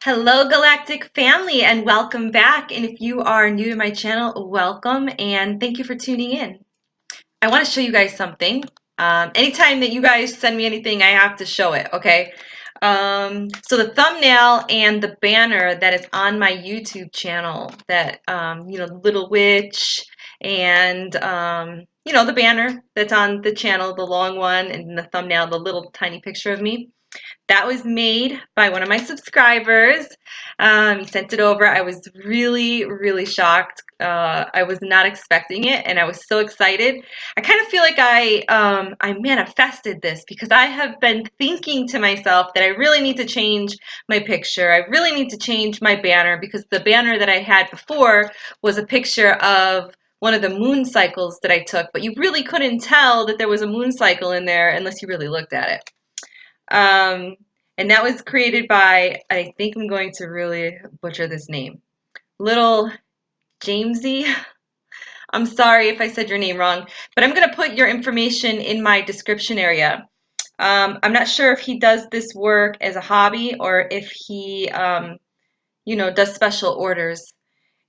Hello, galactic family, and welcome back. And if you are new to my channel, welcome and thank you for tuning in. I want to show you guys something. Anytime that you guys send me anything, I have to show it, okay? So the thumbnail and the banner that is on my YouTube channel, that, Little Witch, and, the banner that's on the channel, the long one, and the thumbnail, the little tiny picture of me. That was made by one of my subscribers. He sent it over. I was really, really shocked. I was not expecting it, and I was so excited. I kind of feel like I manifested this because I have been thinking to myself that I really need to change my picture. I really need to change my banner because the banner that I had before was a picture of one of the moon cycles that I took, but you really couldn't tell that there was a moon cycle in there unless you really looked at it. And that was created by, I think I'm going to really butcher this name, LILJAMEZY. I'm sorry if I said your name wrong, but I'm going to put your information in my description area. I'm not sure if he does this work as a hobby or if he, does special orders.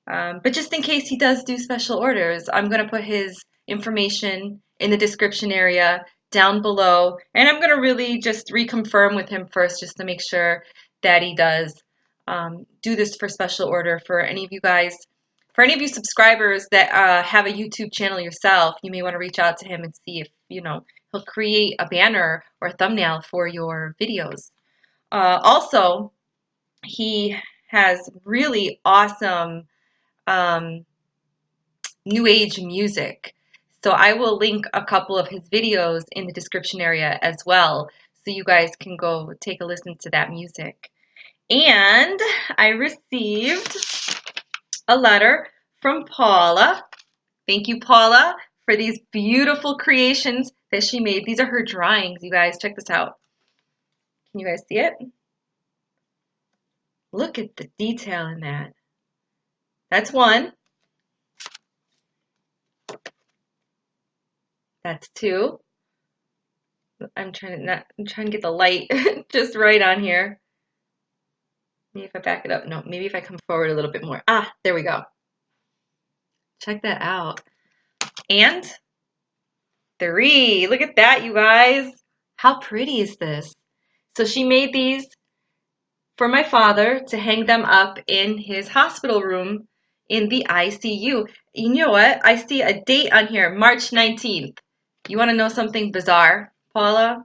But just in case he does do special orders, I'm going to put his information in the description area down below, and I'm going to really just reconfirm with him first just to make sure that he does do this for special order. For any of you guys, for any of you subscribers that have a YouTube channel yourself, you may want to reach out to him and see if he'll create a banner or a thumbnail for your videos. Also, he has really awesome new age music. So I will link a couple of his videos in the description area as well, so you guys can go take a listen to that music. And I received a letter from Paula. Thank you, Paula, for these beautiful creations that she made. These are her drawings, you guys. Check this out. Can you guys see it? Look at the detail in that. That's one. That's two. I'm trying to get the light just right on here. Maybe if I back it up. No, maybe if I come forward a little bit more. Ah, there we go. Check that out. And three. Look at that, you guys. How pretty is this? So she made these for my father to hang them up in his hospital room in the ICU. You know what? I see a date on here, March 19th. You want to know something bizarre, Paula?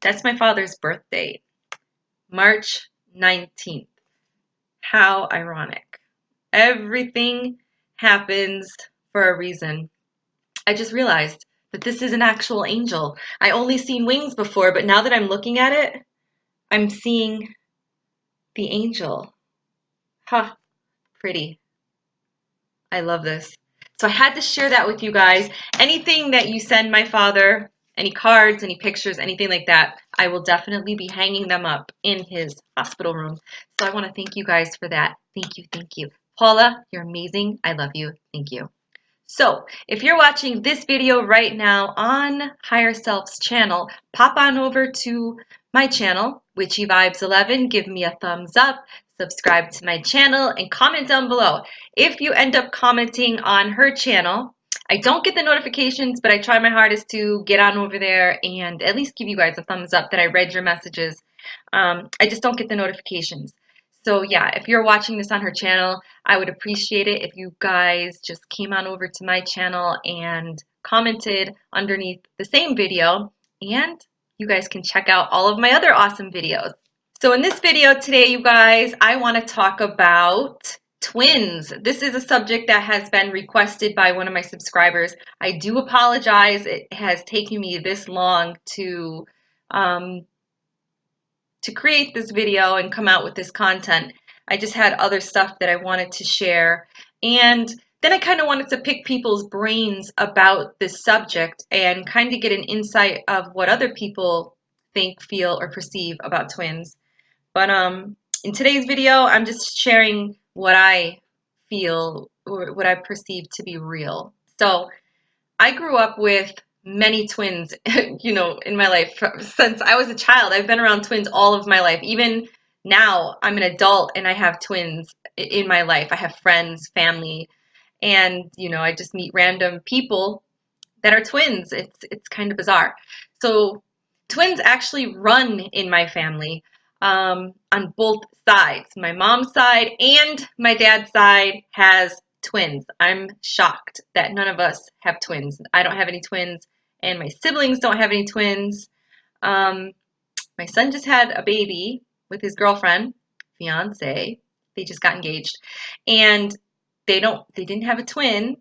That's my father's birthday, March 19th. How ironic. Everything happens for a reason. I just realized that this is an actual angel. I only seen wings before, but now that I'm looking at it, I'm seeing the angel. Huh, pretty. I love this. So I had to share that with you guys. Anything that you send my father, any cards, any pictures, anything like that, I will definitely be hanging them up in his hospital room. So I want to thank you guys for that. Thank you, thank you. Paula, you're amazing. I love you. Thank you. So if you're watching this video right now on Higher Self's channel, pop on over to my channel, Witchy Vibes 11. Give me a thumbs up, subscribe to my channel, and comment down below. If you end up commenting on her channel, I don't get the notifications, but I try my hardest to get on over there and at least give you guys a thumbs up that I read your messages. I just don't get the notifications. So yeah, if you're watching this on her channel, I would appreciate it if you guys just came on over to my channel and commented underneath the same video, and you guys can check out all of my other awesome videos. So in this video today, you guys, I want to talk about twins. This is a subject that has been requested by one of my subscribers. I do apologize. It has taken me this long to create this video and come out with this content. I just had other stuff that I wanted to share, and then I kind of wanted to pick people's brains about this subject and kind of get an insight of what other people think, feel, or perceive about twins. But in today's video, I'm just sharing what I feel or what I perceive to be real. So I grew up with many twins, in my life since I was a child. I've been around twins all of my life. Even Now I'm an adult and I have twins in my life. I have friends, family, and I just meet random people that are twins. It's kind of bizarre. So twins actually run in my family, on both sides. My mom's side and my dad's side has twins. I'm shocked that none of us have twins. I don't have any twins, and my siblings don't have any twins. Um, my son just had a baby with his girlfriend, fiance. They just got engaged, and they didn't have a twin.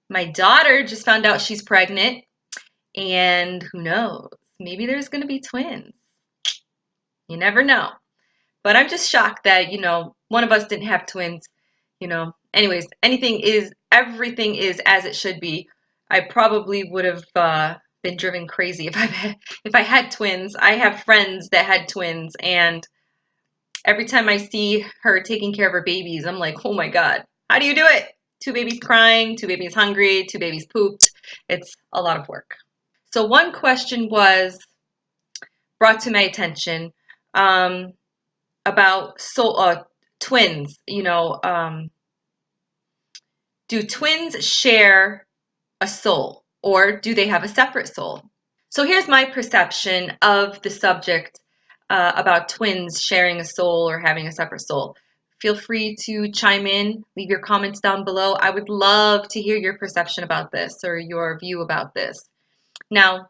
My daughter just found out she's pregnant, and who knows? Maybe there's going to be twins. You never know. But I'm just shocked that, one of us didn't have twins. Anyways, everything is as it should be. I probably would have been driven crazy if I had twins. I have friends that had twins, and every time I see her taking care of her babies, I'm like, oh my God, how do you do it? Two babies crying, two babies hungry, two babies pooped. It's a lot of work. So one question was brought to my attention, um, about twins. Do twins share a soul, or do they have a separate soul? So here's my perception of the subject, about twins sharing a soul or having a separate soul. Feel free to chime in, leave your comments down below. I would love to hear your perception about this or your view about this. Now,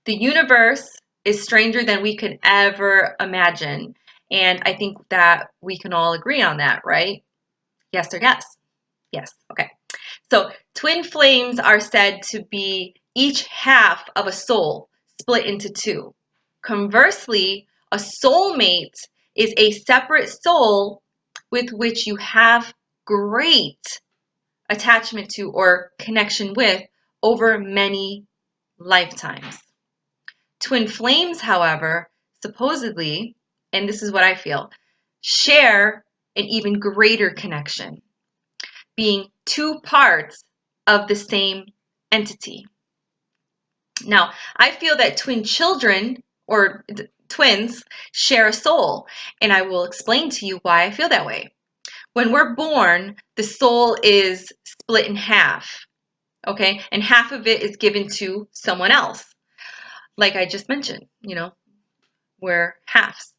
the universe is stranger than we could ever imagine. And I think that we can all agree on that, right? Yes or yes? Yes. Okay. So twin flames are said to be each half of a soul split into two. Conversely, a soulmate is a separate soul with which you have great attachment to or connection with over many lifetimes. Twin flames, however, supposedly, and this is what I feel, share an even greater connection, being two parts of the same entity. Now, I feel that twin children or twins share a soul, and I will explain to you why I feel that way. When we're born, the soul is split in half, okay? And half of it is given to someone else. Like I just mentioned, we're halves.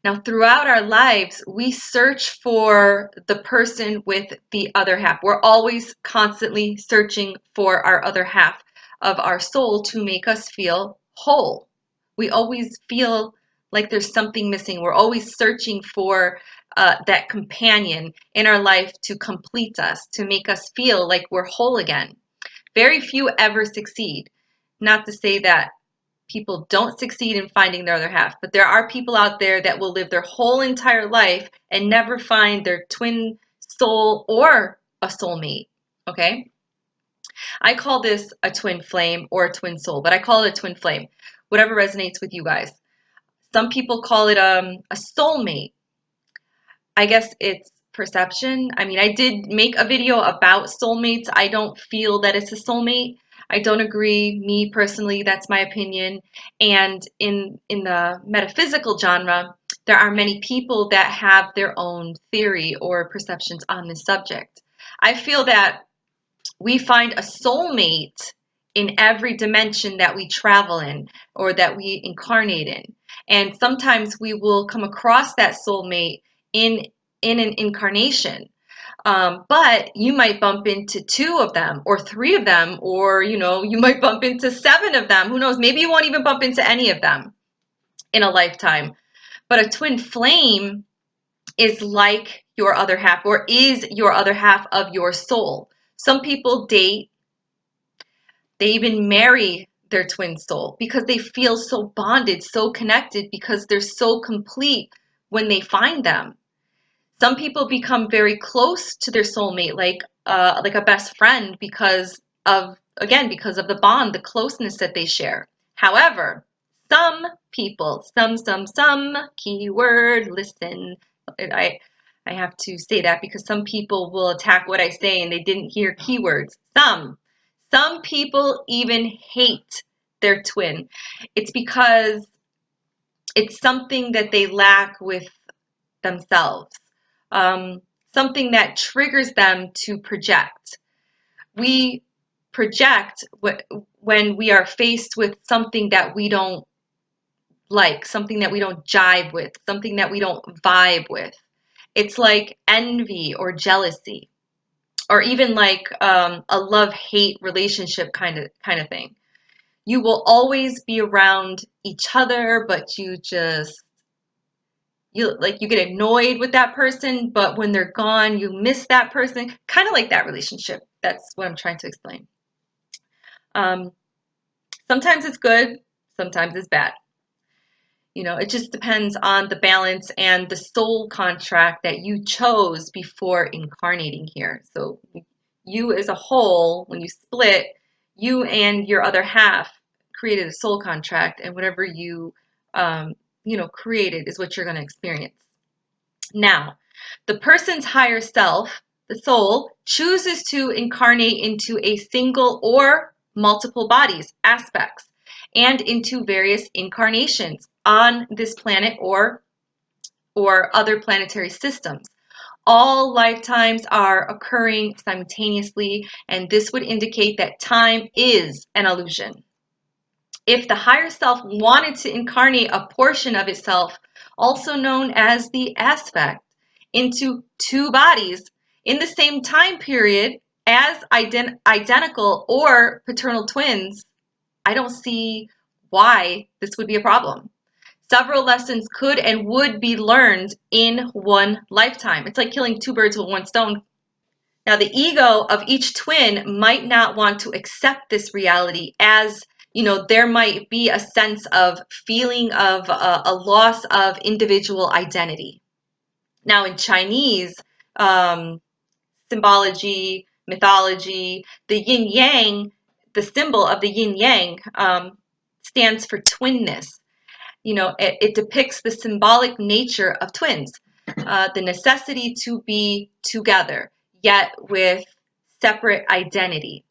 Now, throughout our lives, we search for the person with the other half. We're always constantly searching for our other half of our soul to make us feel whole. We always feel like there's something missing. We're always searching for that companion in our life to complete us, to make us feel like we're whole again. Very few ever succeed. Not to say that people don't succeed in finding their other half, but there are people out there that will live their whole entire life and never find their twin soul or a soulmate. Okay? I call this a twin flame or a twin soul, but I call it a twin flame. Whatever resonates with you guys. Some people call it a soulmate. I guess it's perception. I mean, I did make a video about soulmates. I don't feel that it's a soulmate. I don't agree. Me personally, that's my opinion. And in the metaphysical genre, there are many people that have their own theory or perceptions on this subject. I feel that we find a soulmate in every dimension that we travel in or that we incarnate in. And sometimes we will come across that soulmate in an incarnation. But you might bump into two of them or three of them, or you might bump into seven of them. Who knows? Maybe you won't even bump into any of them in a lifetime. But a twin flame is like your other half, or is your other half of your soul. Some people date, they even marry their twin soul because they feel so bonded, so connected, because they're so complete when they find them. Some people become very close to their soulmate, like a best friend, because of the bond, the closeness that they share. However, some people, some keyword, listen. I I have to say that because some people will attack what I say and they didn't hear keywords. Some people even hate their twin. It's because It's something that they lack with themselves, something that triggers them to project. We project when we are faced with something that we don't like, something that we don't jive with, something that we don't vibe with. It's like envy or jealousy, or even like a love-hate relationship kind of thing. You will always be around each other, but you get annoyed with that person, but when they're gone, you miss that person. Kind of like that relationship. That's what I'm trying to explain. Um, Sometimes it's good, sometimes it's bad. It just depends on the balance and the soul contract that you chose before incarnating here. So you as a whole, when you split, you and your other half created a soul contract, and whatever created is what you're going to experience. Now, the person's higher self, the soul, chooses to incarnate into a single or multiple bodies, aspects, and into various incarnations on this planet or other planetary systems. All lifetimes are occurring simultaneously, and this would indicate that time is an illusion. If the higher self wanted to incarnate a portion of itself, also known as the aspect, into two bodies in the same time period as identical or paternal twins, I don't see why this would be a problem. Several lessons could and would be learned in one lifetime. It's like killing two birds with one stone. Now, the ego of each twin might not want to accept this reality, as there might be a sense of feeling of a loss of individual identity. Now, in Chinese symbology, mythology, the yin yang, the symbol of the yin yang, stands for twinness. It depicts the symbolic nature of twins, the necessity to be together, yet with separate identity.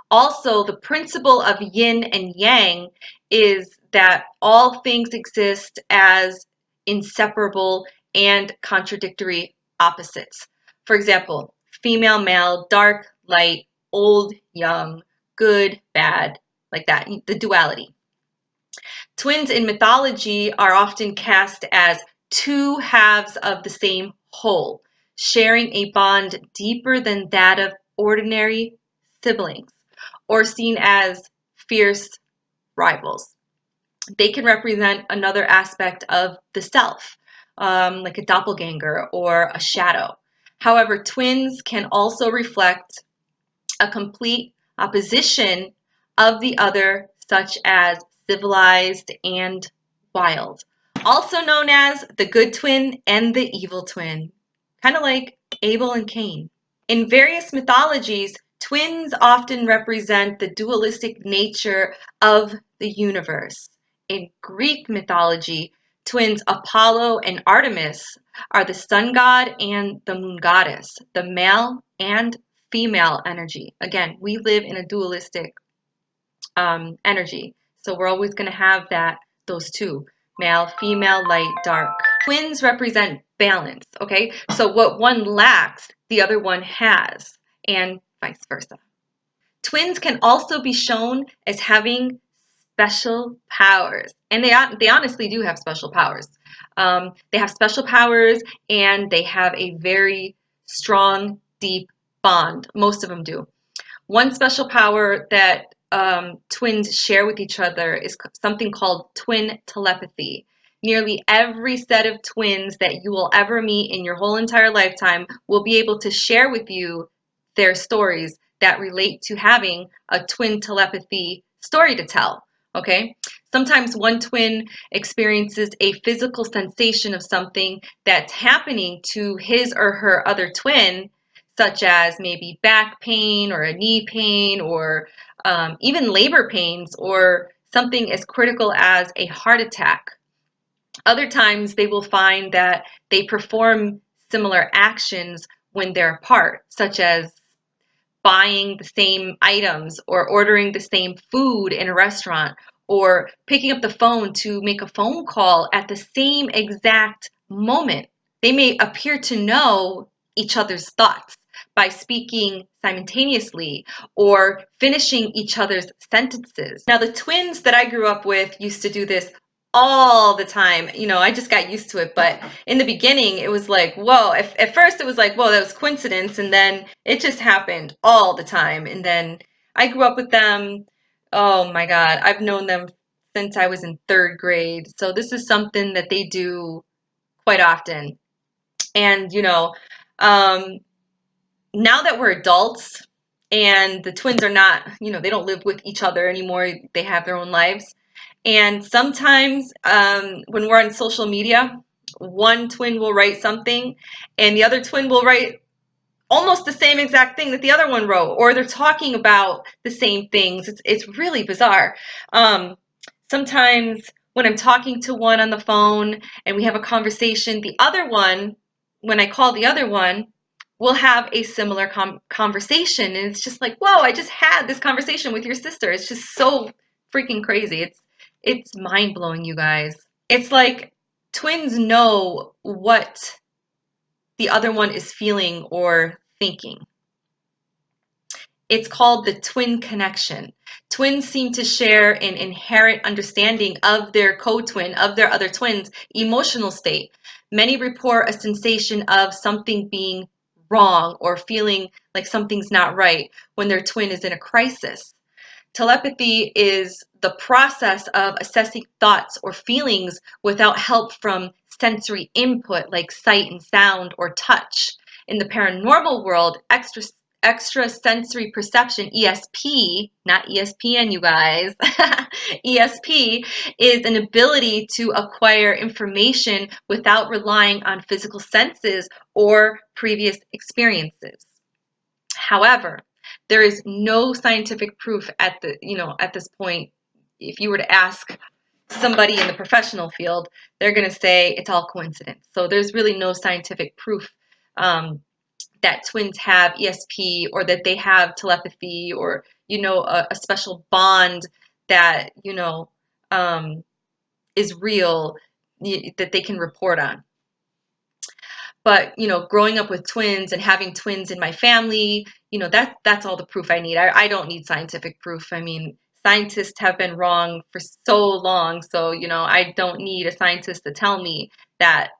Also, the principle of yin and yang is that all things exist as inseparable and contradictory opposites. For example, female, male, dark, light, old, young, good, bad, like that, the duality. Twins in mythology are often cast as two halves of the same whole, sharing a bond deeper than that of ordinary siblings, or seen as fierce rivals. They can represent another aspect of the self, like a doppelganger or a shadow. However, twins can also reflect a complete opposition of the other, such as civilized and wild, also known as the good twin and the evil twin, kind of like Abel and Cain. In various mythologies, twins often represent the dualistic nature of the universe. In Greek mythology, twins Apollo and Artemis are the sun god and the moon goddess, the male and female energy. Again, we live in a dualistic energy, so we're always going to have those two, male, female, light, dark. Twins represent balance, okay? So what one lacks, the other one has, and vice versa. Twins can also be shown as having special powers, and they honestly do have special powers. They have special powers, and they have a very strong, deep bond. Most of them do. One special power that twins share with each other is something called twin telepathy. Nearly every set of twins that you will ever meet in your whole entire lifetime will be able to share with you their stories that relate to having a twin telepathy story to tell. Okay? Sometimes one twin experiences a physical sensation of something that's happening to his or her other twin, such as maybe back pain or a knee pain, or even labor pains, or something as critical as a heart attack. Other times they will find that they perform similar actions when they're apart, such as buying the same items or ordering the same food in a restaurant, or picking up the phone to make a phone call at the same exact moment. They may appear to know each other's thoughts by speaking simultaneously or finishing each other's sentences. Now, the twins that I grew up with used to do this all the time. You know, I just got used to it, but in the beginning it was like, whoa. At first it was like, whoa, that was coincidence, and then it just happened all the time. And then I grew up with them. Oh my God, I've known them since I was in 3rd grade. So this is something that they do quite often. And um, now that we're adults and the twins are not, they don't live with each other anymore. They have their own lives. And sometimes when we're on social media, one twin will write something and the other twin will write almost the same exact thing that the other one wrote, or they're talking about the same things. It's really bizarre. Sometimes when I'm talking to one on the phone and we have a conversation, the other one, when I call the other one, will have a similar conversation. And it's just like, whoa, I just had this conversation with your sister. It's just so freaking crazy. It's mind-blowing, you guys. It's like twins know what the other one is feeling or thinking. It's called the twin connection. Twins seem to share an inherent understanding of their co-twin, of their other twins' emotional state. Many report a sensation of something being wrong or feeling like something's not right when their twin is in a crisis. Telepathy is the process of assessing thoughts or feelings without help from sensory input like sight and sound or touch. In the paranormal world, extrasensory perception, ESP, not ESPN, you guys, ESP is an ability to acquire information without relying on physical senses or previous experiences. However, there is no scientific proof at this point. If you were to ask somebody in the professional field, they're going to say it's all coincidence. So there's really no scientific proof that twins have ESP or that they have telepathy or a special bond that is real, that they can report on. But growing up with twins and having twins in my family, that's all the proof I need. I don't need scientific proof. I mean, scientists have been wrong for so long, so I don't need a scientist to tell me that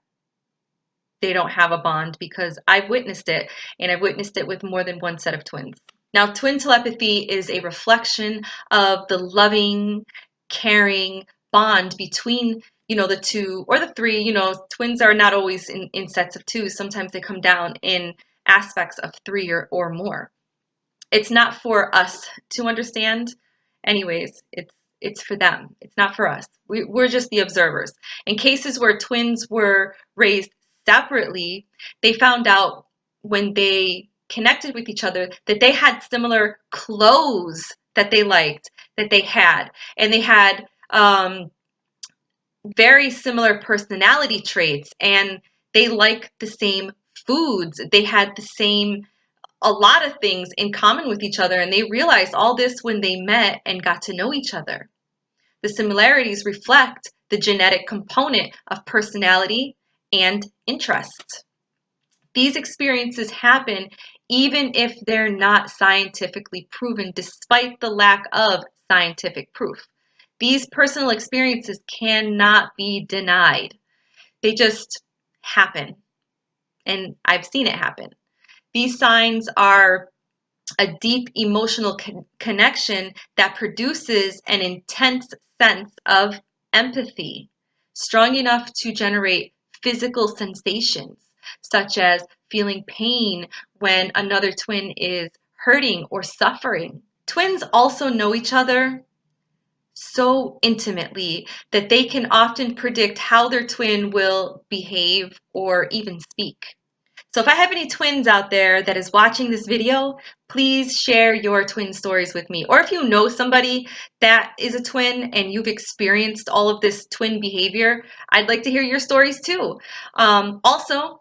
they don't have a bond, because I've witnessed it, and I've witnessed it with more than one set of twins. Now, twin telepathy is a reflection of the loving, caring bond between the two or the three. Twins are not always in sets of two. Sometimes they come down in aspects of three or more. It's not for us to understand. Anyways, it's for them. It's not for us. We're just the observers. In cases where twins were raised separately, they found out when they connected with each other that they had similar clothes that they liked, that they had. And they had very similar personality traits, and they liked the same foods. They had a lot of things in common with each other, and they realized all this when they met and got to know each other. The similarities reflect the genetic component of personality and interest. These experiences happen even if they're not scientifically proven, despite the lack of scientific proof. These personal experiences cannot be denied. They just happen, and I've seen it happen. These signs are a deep emotional connection that produces an intense sense of empathy, strong enough to generate physical sensations, such as feeling pain when another twin is hurting or suffering. Twins also know each other so intimately that they can often predict how their twin will behave or even speak. So if I have any twins out there that is watching this video, please share your twin stories with me. Or if you know somebody that is a twin and you've experienced all of this twin behavior, I'd like to hear your stories too. Also,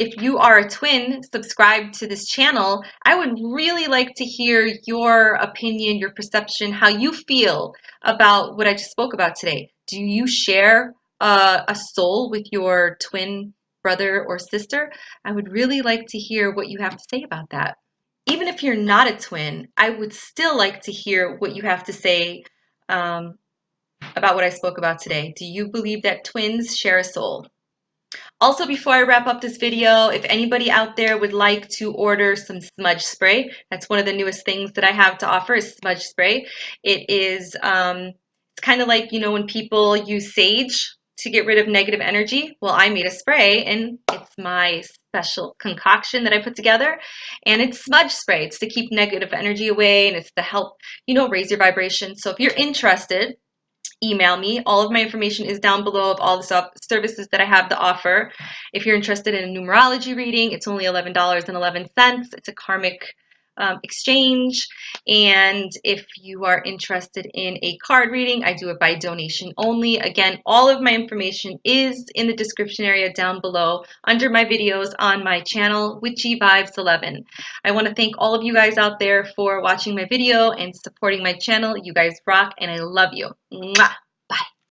if you are a twin, subscribe to this channel. I would really like to hear your opinion, your perception, how you feel about what I just spoke about today. Do you share a soul with your twin brother or sister? I would really like to hear what you have to say about that. Even if you're not a twin, I would still like to hear what you have to say about what I spoke about today. Do you believe that twins share a soul? Also, before I wrap up this video, if anybody out there would like to order some smudge spray, that's one of the newest things that I have to offer is smudge spray. It is, it's kind of like, you know, when people use sage to get rid of negative energy. Well, I made a spray and it's my special concoction that I put together, and it's smudge spray. It's to keep negative energy away, and it's to help, you know, raise your vibration. So if you're interested, email me. All of my information is down below of all the services that I have to offer. If you're interested in a numerology reading, it's only $11.11. It's a karmic exchange. And if you are interested in a card reading, I do it by donation only. Again, all of my information is in the description area down below under my videos on my channel, Witchy Vibes 11. I want to thank all of you guys out there for watching my video and supporting my channel. You guys rock, and I love you. Mwah!